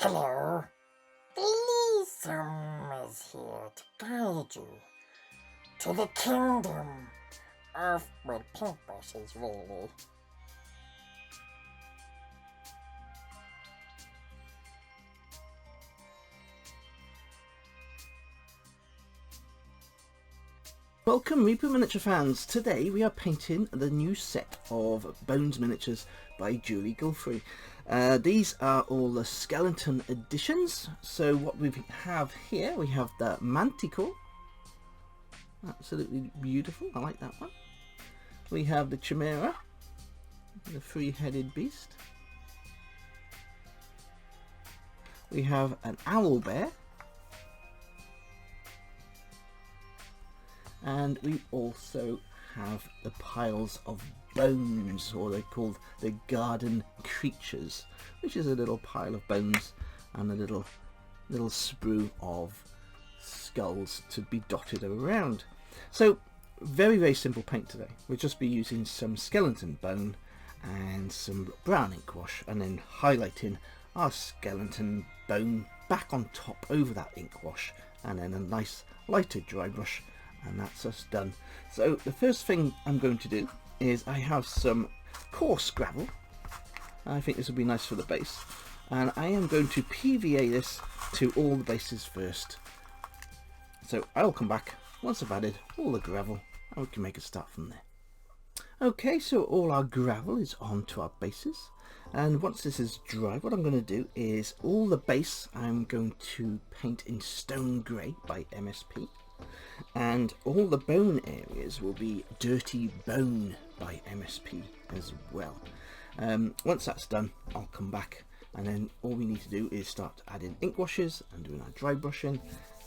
Hello. Elysium is here to guide you to the kingdom of paintbrushes, really. Welcome Reaper Miniature fans. Today we are painting the new set of Bones miniatures by Guthrie. These are all the skeleton editions. So what we have here, we have the Manticore. Absolutely beautiful, I like that one. We have the Chimera, the three-headed beast. We have an owl bear. And we also have the piles of bones, or they're called the garden creatures, which is a little pile of bones and a little sprue of skulls to be dotted around. So very simple paint today. We'll just be using some skeleton bone and some brown ink wash, and then highlighting our skeleton bone back on top over that ink wash, and then a nice lighter dry brush, and that's us done. So the first thing I'm going to do is I have some coarse gravel. I think this will be nice for the base, and I am going to PVA this to all the bases first. So I'll come back once I've added all the gravel and we can make a start from there. Okay, so all our gravel is onto our bases, and once this is dry, what I'm going to do is all the base I'm going to paint in stone grey by MSP. And all the bone areas will be dirty bone by MSP as well. Once that's done, I'll come back, and then all we need to do is start adding ink washes and doing our dry brushing.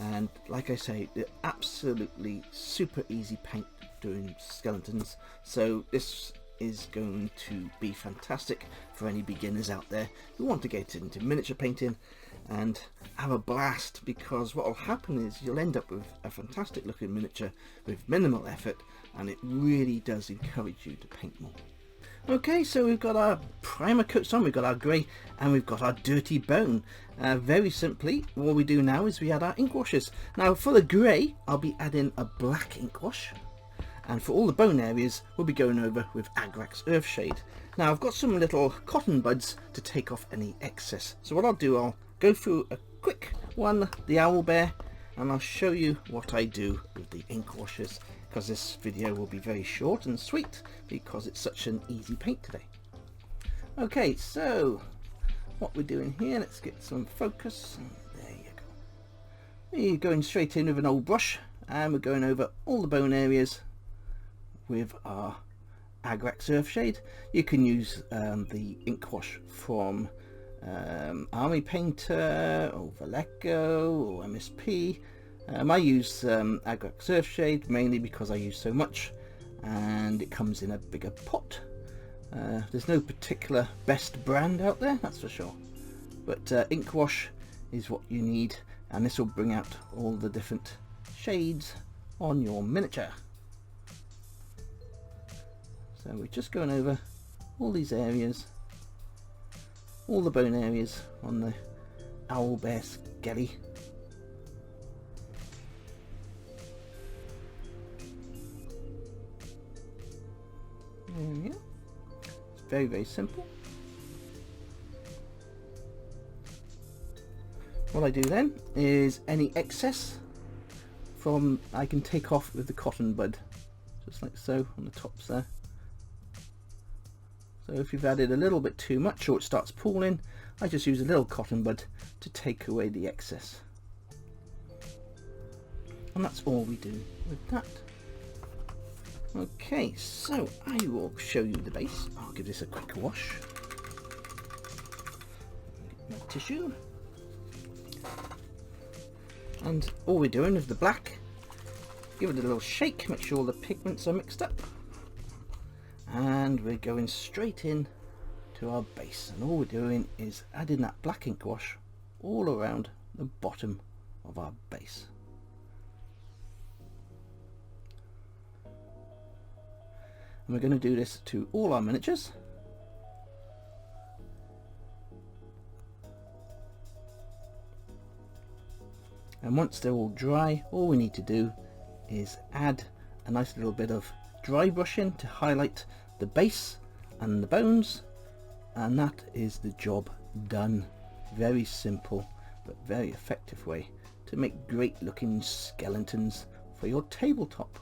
And like I say, they're absolutely super easy paint doing skeletons, so this is going to be fantastic for any beginners out there who want to get into miniature painting and have a blast, because what will happen is you'll end up with a fantastic looking miniature with minimal effort, and it really does encourage you to paint more. Okay, so we've got our primer coats on, we've got our grey, and we've got our dirty bone. Very simply, what we do now is we add our ink washes. Now for the grey, I'll be adding a black ink wash, and for all the bone areas we'll be going over with Agrax Earthshade. Now I've got some little cotton buds to take off any excess, so what I'll do, I'll go through a quick one, the owl bear, and I'll show you what I do with the ink washes, because this video will be very short and sweet because it's such an easy paint today. Okay, so what we're doing here, let's get some focus. There you go. We're going straight in with an old brush, and we're going over all the bone areas with our Agrax Earthshade. You can use the ink wash from Army Painter or Vallejo or MSP. I use Agrax Earthshade mainly because I use so much and it comes in a bigger pot. There's no particular best brand out there, that's for sure, but ink wash is what you need, and this will bring out all the different shades on your miniature. So we're just going over all these areas, all the bone areas on the owl bear skelly. There we go. It's very simple. What I do then is any excess from I can take off with the cotton bud, just like so on the tops there. So if you've added a little bit too much or it starts pooling, I just use a little cotton bud to take away the excess. And that's all we do with that. Okay, so I will show you the base. I'll give this a quick wash. Get my tissue. And all we're doing is the black. Give it a little shake, make sure all the pigments are mixed up. And we're going straight in to our base, and all we're doing is adding that black ink wash all around the bottom of our base. And we're going to do this to all our miniatures. And once they're all dry, all we need to do is add a nice little bit of dry brushing to highlight the base and the bones, and that is the job done. Very simple but very effective way to make great looking skeletons for your tabletop.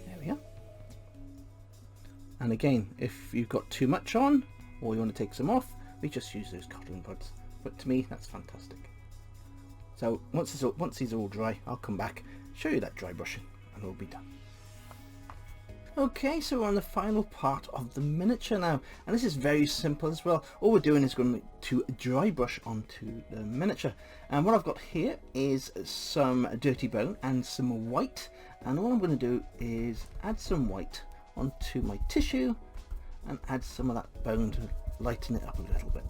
There we are. And again, if you've got too much on or you want to take some off, we just use those cotton buds. But to me, that's fantastic. So once these are all dry, I'll come back, show you that dry brushing, and it'll be done. Okay, so we're on the final part of the miniature now, and this is very simple as well. All we're doing is going to dry brush onto the miniature, and what I've got here is some dirty bone and some white, and all I'm going to do is add some white onto my tissue and add some of that bone to lighten it up a little bit.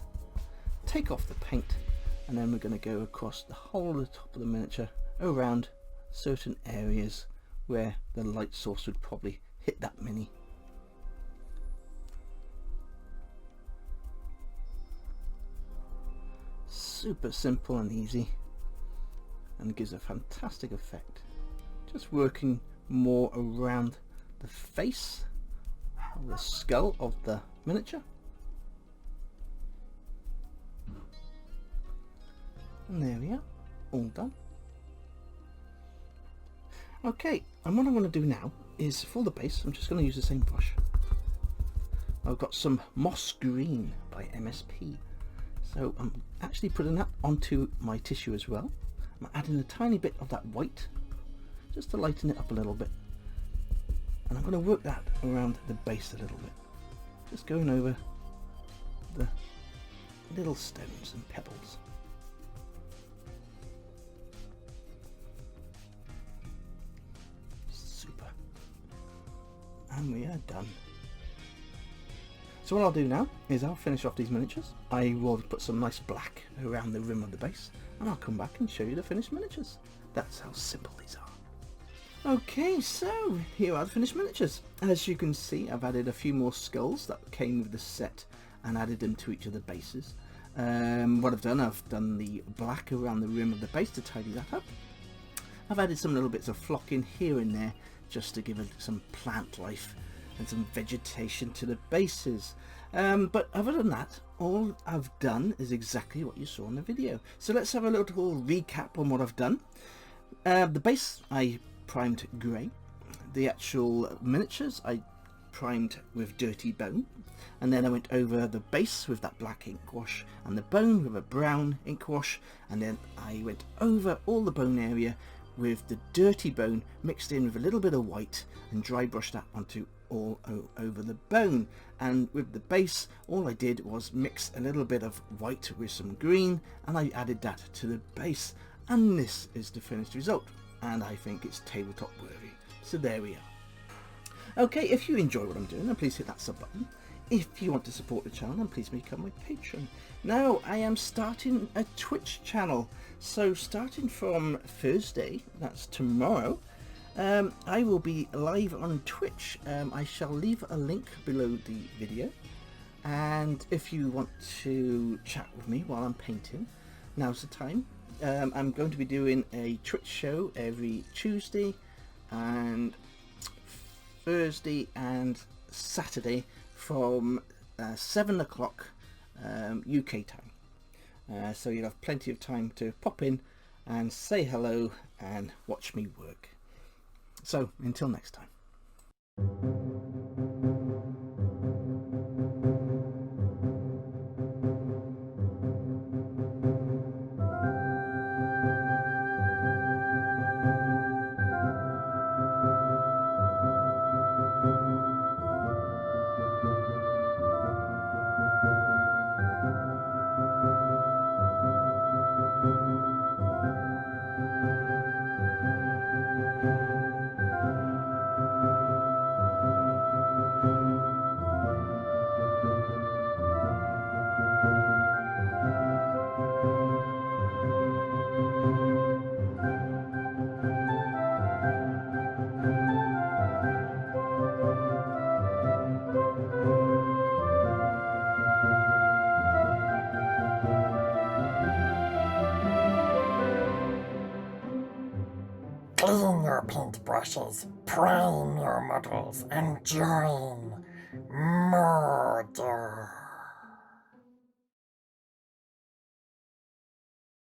Take off the paint, and then we're going to go across the whole of the top of the miniature around certain areas where the light source would probably hit that mini. Super simple and easy, and gives a fantastic effect. Just working more around the face of the skull of the miniature. And there we are, all done. Okay, and what I'm going to do now is for the base, I'm just going to use the same brush. I've got some moss green by MSP, so I'm actually putting that onto my tissue as well. I'm adding a tiny bit of that white just to lighten it up a little bit, and I'm going to work that around the base a little bit, just going over the little stones and pebbles. And we are done. So what I'll do now is I'll finish off these miniatures. I will put some nice black around the rim of the base, and I'll come back and show you the finished miniatures. That's how simple these are. Okay, so here are the finished miniatures. As you can see, I've added a few more skulls that came with the set and added them to each of the bases. What I've done the black around the rim of the base to tidy that up. I've added some little bits of flocking here and there just to give it some plant life and some vegetation to the bases. But other than that, all I've done is exactly what you saw in the video. So let's have a little recap on what I've done. The base I primed grey. The actual miniatures I primed with dirty bone, and then I went over the base with that black ink wash and the bone with a brown ink wash, and then I went over all the bone area with the dirty bone mixed in with a little bit of white and dry brushed that onto all over the bone. And with the base, all I did was mix a little bit of white with some green, and I added that to the base, and this is the finished result, and I think it's tabletop worthy. So there we are. Okay, if you enjoy what I'm doing, then please hit that sub button. If you want to support the channel, then please become my patron. Now I am starting a Twitch channel, so starting from Thursday, that's tomorrow, I will be live on Twitch. I shall leave a link below the video, and if you want to chat with me while I'm painting, now's the time. I'm going to be doing a Twitch show every Tuesday and Thursday and Saturday from 7 o'clock UK time. So you'll have plenty of time to pop in and say hello and watch me work. So until next time. clean your paintbrushes, prime your models, and join more